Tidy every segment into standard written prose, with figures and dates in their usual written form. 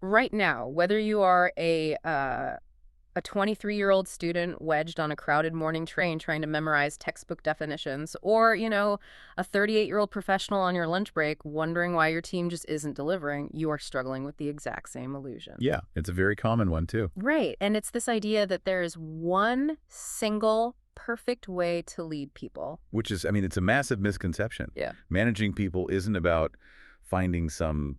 right now, whether you are a 23-year-old student wedged on a crowded morning train trying to memorize textbook definitions, or, a 38-year-old professional on your lunch break wondering why your team just isn't delivering, you are struggling with the exact same illusion. Yeah, it's a very common one, too. Right. And it's this idea that there is one single perfect way to lead people. Which is, I mean, it's a massive misconception. Yeah. Managing people isn't about finding some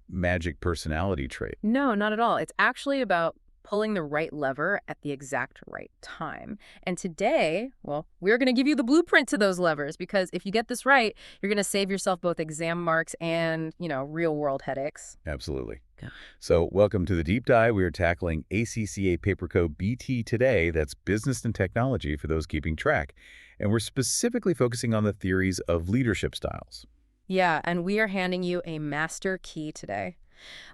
magic personality trait. No, not at all. It's actually about pulling the right lever at the exact right time. And today, well, we're going to give you the blueprint to those levers, because if you get this right, you're going to save yourself both exam marks and, real-world headaches. Absolutely. Yeah. So welcome to the Deep Dive. We are tackling ACCA Paper Code BT today. That's Business and Technology for those keeping track. And we're specifically focusing on the theories of leadership styles. Yeah, and we are handing you a master key today.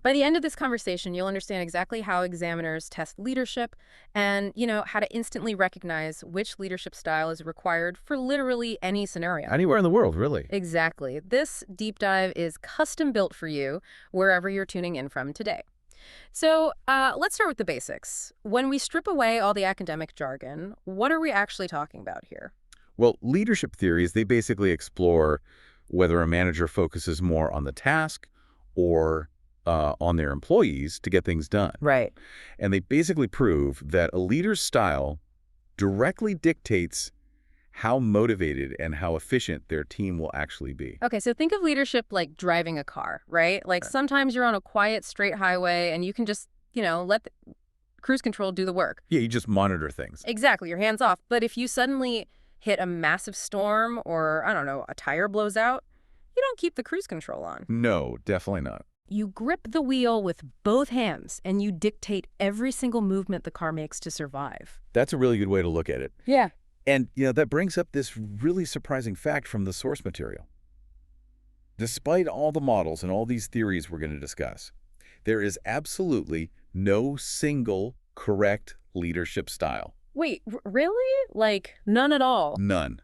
By the end of this conversation, you'll understand exactly how examiners test leadership and, how to instantly recognize which leadership style is required for literally any scenario. Anywhere in the world, really. Exactly. This deep dive is custom built for you wherever you're tuning in from today. So let's start with the basics. When we strip away all the academic jargon, what are we actually talking about here? Well, leadership theories, they basically explore whether a manager focuses more on the task or on their employees to get things done. Right. And they basically prove that a leader's style directly dictates how motivated and how efficient their team will actually be. Okay, so think of leadership like driving a car, right? Like sometimes you're on a quiet, straight highway and you can just, let the cruise control do the work. Yeah, you just monitor things. Exactly, your hands off. But if you suddenly hit a massive storm or, I don't know, a tire blows out, you don't keep the cruise control on. No, definitely not. You grip the wheel with both hands and you dictate every single movement the car makes to survive. That's a really good way to look at it. Yeah. And, that brings up this really surprising fact from the source material. Despite all the models and all these theories we're going to discuss, there is absolutely no single correct leadership style. Wait, really? Like, none at all? None.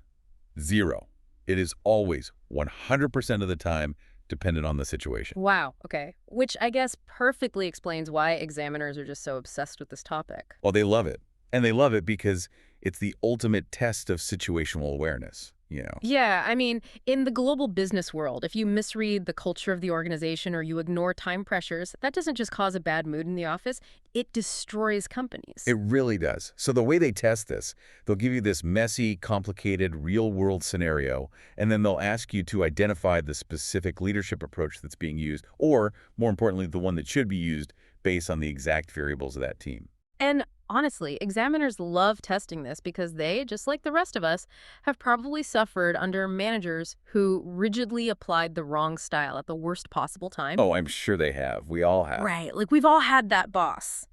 Zero. It is always 100% of the time dependent on the situation. Wow, okay. Which I guess perfectly explains why examiners are just so obsessed with this topic. Well, they love it. And they love it because it's the ultimate test of situational awareness, Yeah, I mean, in the global business world, if you misread the culture of the organization or you ignore time pressures, that doesn't just cause a bad mood in the office, it destroys companies. It really does. So the way they test this, they'll give you this messy, complicated, real-world scenario, and then they'll ask you to identify the specific leadership approach that's being used, or, more importantly, the one that should be used based on the exact variables of that team. And honestly, examiners love testing this because they, just like the rest of us, have probably suffered under managers who rigidly applied the wrong style at the worst possible time. Oh, I'm sure they have. We all have. Right, like we've all had that boss.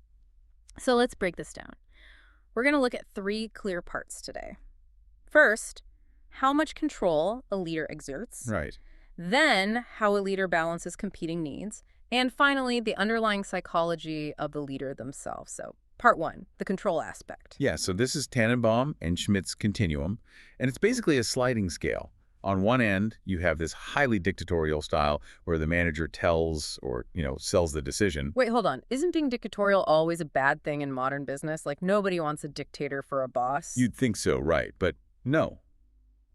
So let's break this down. We're going to look at 3 clear parts today. First, how much control a leader exerts. Right. Then, how a leader balances competing needs. And finally, the underlying psychology of the leader themselves. So, part 1, the control aspect. Yeah, so this is Tannenbaum and Schmidt's continuum, and it's basically a sliding scale. On one end, you have this highly dictatorial style where the manager tells or, sells the decision. Wait, hold on. Isn't being dictatorial always a bad thing in modern business? Like, nobody wants a dictator for a boss. You'd think so, right? But no.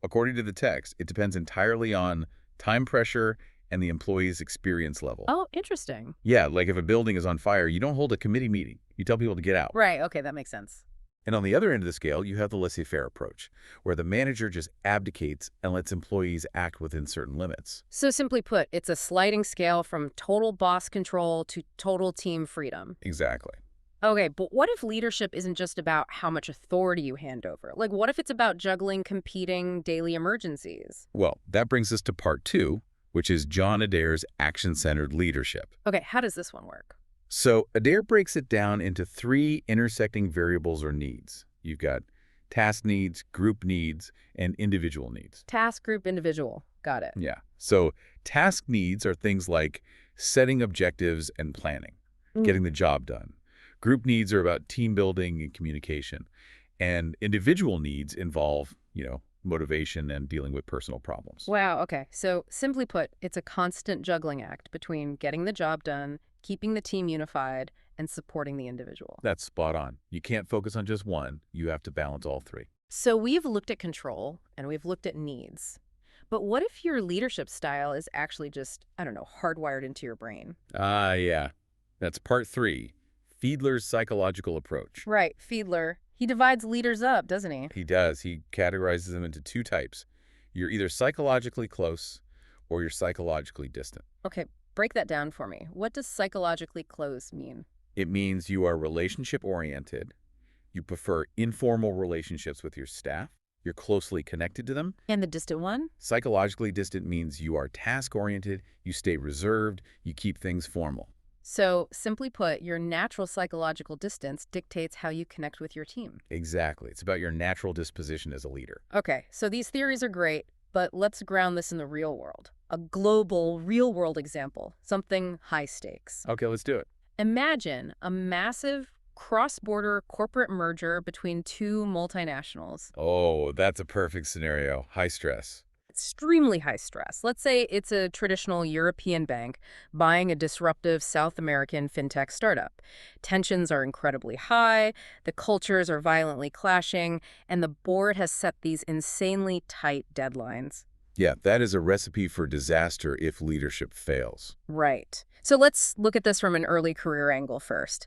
According to the text, it depends entirely on time pressure and the employee's experience level. Oh, interesting. Yeah, like if a building is on fire, you don't hold a committee meeting. You tell people to get out. Right, okay, that makes sense. And on the other end of the scale, you have the laissez-faire approach, where the manager just abdicates and lets employees act within certain limits. So simply put, it's a sliding scale from total boss control to total team freedom. Exactly. Okay, but what if leadership isn't just about how much authority you hand over? Like, what if it's about juggling competing daily emergencies? Well, that brings us to part 2, which is John Adair's action-centered leadership. Okay, how does this one work? So Adair breaks it down into 3 intersecting variables or needs. You've got task needs, group needs, and individual needs. Task, group, individual. Got it. Yeah. So task needs are things like setting objectives and planning, getting the job done. Group needs are about team building and communication. And individual needs involve, motivation and dealing with personal problems. Wow, okay. So simply put, it's a constant juggling act between getting the job done keeping the team unified and supporting the individual. That's spot on. You can't focus on just one. You have to balance all three. So we've looked at control and we've looked at needs. But what if your leadership style is actually just, I don't know, hardwired into your brain? Ah, yeah. That's part 3, Fiedler's psychological approach. Right, Fiedler. He divides leaders up, doesn't he? He does. He categorizes them into 2 types. You're either psychologically close or you're psychologically distant. Okay, break that down for me. What does psychologically close mean? It means you are relationship-oriented. You prefer informal relationships with your staff. You're closely connected to them. And the distant one? Psychologically distant means you are task-oriented, you stay reserved, you keep things formal. So, simply put, your natural psychological distance dictates how you connect with your team. Exactly. It's about your natural disposition as a leader. Okay, so these theories are great, but let's ground this in the real world. A global, real-world example, something high stakes. Okay, let's do it. Imagine a massive cross-border corporate merger between 2 multinationals. Oh, that's a perfect scenario. High stress. Extremely high stress. Let's say it's a traditional European bank buying a disruptive South American fintech startup. Tensions are incredibly high, the cultures are violently clashing, and the board has set these insanely tight deadlines. Yeah, that is a recipe for disaster if leadership fails. Right. So let's look at this from an early career angle first.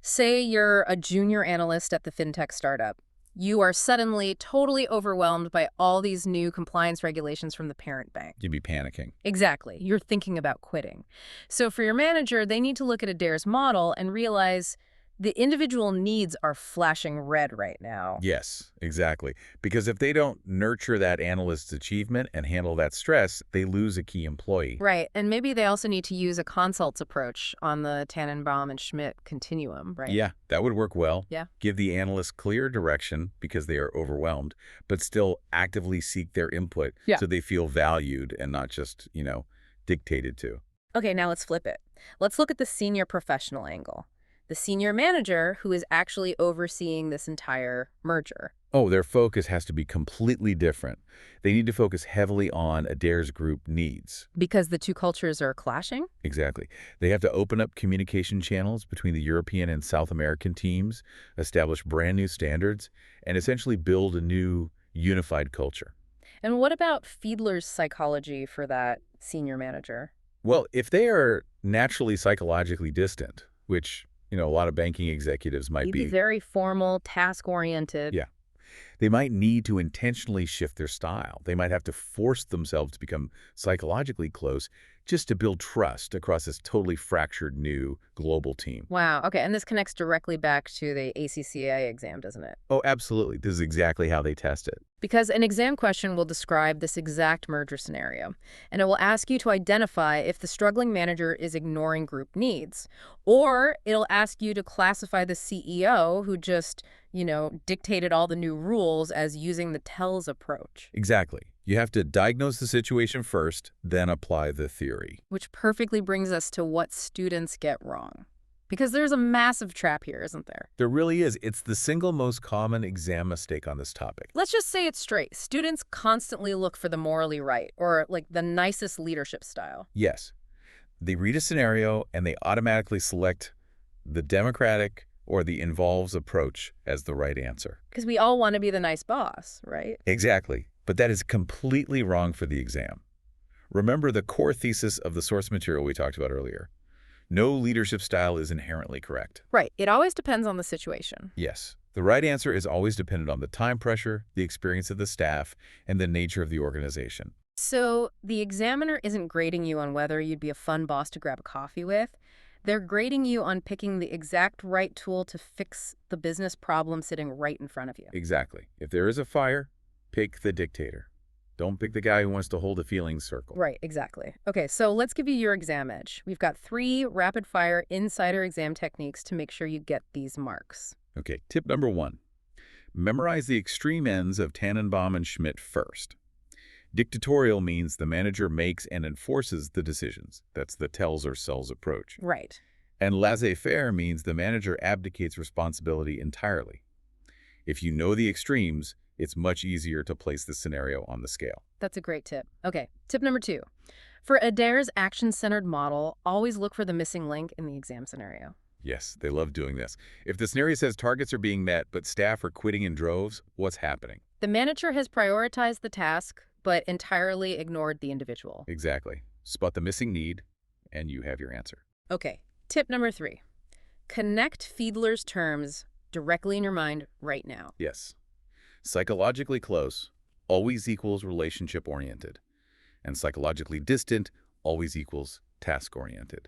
Say you're a junior analyst at the fintech startup. You are suddenly totally overwhelmed by all these new compliance regulations from the parent bank. You'd be panicking. Exactly. You're thinking about quitting. So for your manager, they need to look at Adair's model and realize the individual needs are flashing red right now. Yes, exactly. Because if they don't nurture that analyst's achievement and handle that stress, they lose a key employee. Right. And maybe they also need to use a consults approach on the Tannenbaum and Schmidt continuum, right? Yeah, that would work well. Yeah. Give the analyst clear direction because they are overwhelmed, but still actively seek their input so they feel valued and not just, dictated to. Okay, now let's flip it. Let's look at the senior professional angle. The senior manager who is actually overseeing this entire merger. Oh, their focus has to be completely different. They need to focus heavily on Adair's group needs. Because the 2 cultures are clashing? Exactly. They have to open up communication channels between the European and South American teams, establish brand new standards, and essentially build a new unified culture. And what about Fiedler's psychology for that senior manager? Well, if they are naturally psychologically distant, which a lot of banking executives might He'd be very formal, task-oriented. Yeah. They might need to intentionally shift their style. They might have to force themselves to become psychologically close just to build trust across this totally fractured new global team. Wow. Okay, and this connects directly back to the ACCA exam, doesn't it? Oh, absolutely. This is exactly how they test it. Because an exam question will describe this exact merger scenario, and it will ask you to identify if the struggling manager is ignoring group needs, or it'll ask you to classify the CEO who just, dictated all the new rules as using the TELS approach. Exactly. You have to diagnose the situation first, then apply the theory. Which perfectly brings us to what students get wrong. Because there's a massive trap here, isn't there? There really is. It's the single most common exam mistake on this topic. Let's just say it straight. Students constantly look for the morally right, or like the nicest leadership style. Yes. They read a scenario and they automatically select the democratic or the involves approach as the right answer. Because we all want to be the nice boss, right? Exactly. But that is completely wrong for the exam. Remember the core thesis of the source material we talked about earlier. No leadership style is inherently correct. Right. It always depends on the situation. Yes. The right answer is always dependent on the time pressure, the experience of the staff, and the nature of the organization. So the examiner isn't grading you on whether you'd be a fun boss to grab a coffee with. They're grading you on picking the exact right tool to fix the business problem sitting right in front of you. Exactly. If there is a fire, pick the dictator. Don't pick the guy who wants to hold a feelings circle. Right, exactly. Okay, so let's give you your exam edge. We've got 3 rapid-fire insider exam techniques to make sure you get these marks. Okay, tip number 1. Memorize the extreme ends of Tannenbaum and Schmidt first. Dictatorial means the manager makes and enforces the decisions. That's the tells or sells approach. Right. And laissez-faire means the manager abdicates responsibility entirely. If you know the extremes, It's much easier to place the scenario on the scale. That's a great tip. Okay, tip number 2. For Adair's action-centered model, always look for the missing link in the exam scenario. Yes, they love doing this. If the scenario says targets are being met, but staff are quitting in droves, what's happening? The manager has prioritized the task, but entirely ignored the individual. Exactly. Spot the missing need, and you have your answer. Okay, tip number 3. Connect Fiedler's terms directly in your mind right now. Yes. Psychologically close always equals relationship-oriented, and psychologically distant always equals task-oriented.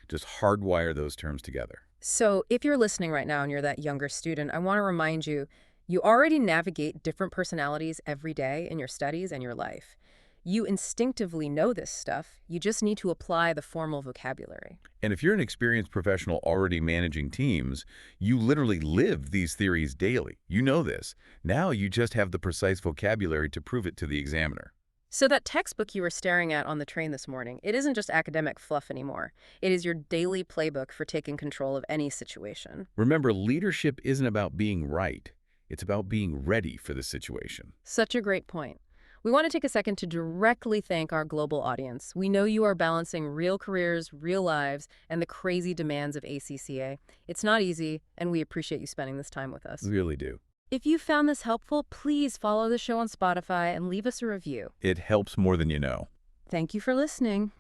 Just hardwire those terms together. So if you're listening right now and you're that younger student, I want to remind you, you already navigate different personalities every day in your studies and your life. You instinctively know this stuff. You just need to apply the formal vocabulary. And if you're an experienced professional already managing teams, you literally live these theories daily. You know this. Now you just have the precise vocabulary to prove it to the examiner. So that textbook you were staring at on the train this morning, it isn't just academic fluff anymore. It is your daily playbook for taking control of any situation. Remember, leadership isn't about being right. It's about being ready for the situation. Such a great point. We want to take a second to directly thank our global audience. We know you are balancing real careers, real lives, and the crazy demands of ACCA. It's not easy, and we appreciate you spending this time with us. We really do. If you found this helpful, please follow the show on Spotify and leave us a review. It helps more than you know. Thank you for listening.